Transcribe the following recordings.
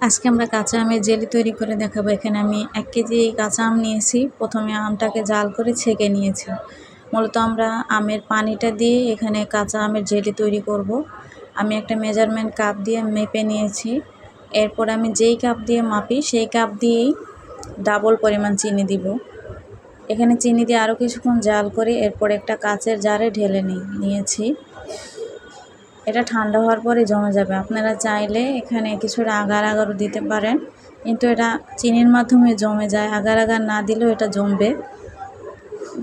আজকে আমরা কাঁচা আমের জেলি তৈরি করে দেখাবো। এখানে আমি 1 কেজি কাঁচা আম নিয়েছি। প্রথমে আমটাকে জাল করে ছেঁকে নিয়েছি। মূলত আমরা আমের পানিটা দিয়ে এখানে কাঁচা আমের জেলি তৈরি করব। আমি একটা মেজারমেন্ট কাপ দিয়ে মেপে নিয়েছি। এরপর আমি যেই কাপ দিয়ে মাপি সেই কাপ দিয়েই ডাবল পরিমাণ চিনি দিব। এখানে চিনি দিয়ে আরও কিছুক্ষণ জাল করে এরপর একটা কাচের জারে ঢেলে নিয়েছি। এটা ঠান্ডা হওয়ার পরে জমে যাবে। আপনারা চাইলে এখানে কিছুটা আগার আগারও দিতে পারেন, কিন্তু এটা চিনির মাধ্যমে জমে যায়। আগার আগার না দিলেও এটা জমবে।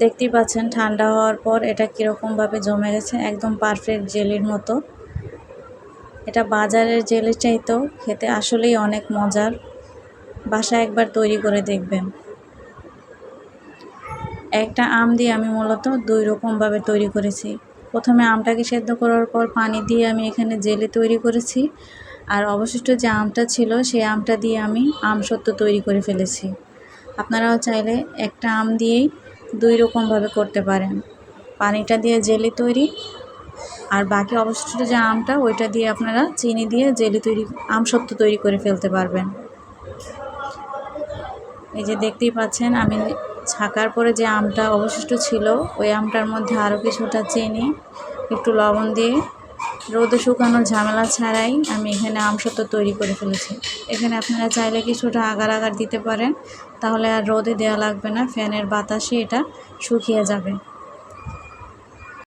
দেখতেই পাচ্ছেন ঠান্ডা হওয়ার পর এটা কীরকমভাবে জমে গেছে, একদম পারফেক্ট জেলির মতো। এটা বাজারের জেলির চাইতেও খেতে আসলেই অনেক মজার। বাসায় একবার তৈরি করে দেখবেন। একটা আম দিয়ে আমি মূলত 2 রকমভাবে তৈরি করেছি। প্রথমে আমটাকে সেদ্ধ করার পর পানি দিয়ে আমি এখানে জেলি তৈরি করেছি, আর অবশিষ্ট যে আমটা ছিল সেই আমটা দিয়ে আমি আমসত্ত্ব তৈরি করে ফেলেছি। আপনারাও চাইলে একটা আম দিয়েই 2 রকমভাবে করতে পারেন। পানিটা দিয়ে জেলি তৈরি, আর বাকি অবশিষ্ট যে আমটা ওইটা দিয়ে আপনারা চিনি দিয়ে জেলি তৈরি, আমসত্ত্ব তৈরি করে ফেলতে পারবেন। এই যে দেখতেই পাচ্ছেন আমি ছাকার পরে যে আমটা অবশিষ্ট ছিল ওই আমটার মধ্যে আরও কিছুটা চিনি, একটু লবণ দিয়ে রোদে শুকানোর ঝামেলা ছাড়াই আমি এখানে আমসত্ত্ব তৈরি করে ফেলেছি। এখানে আপনারা চাইলে কিছুটা আগার আগার দিতে পারেন, তাহলে আর রোদে দেওয়া লাগবে না, ফ্যানের বাতাসে এটা শুকিয়ে যাবে।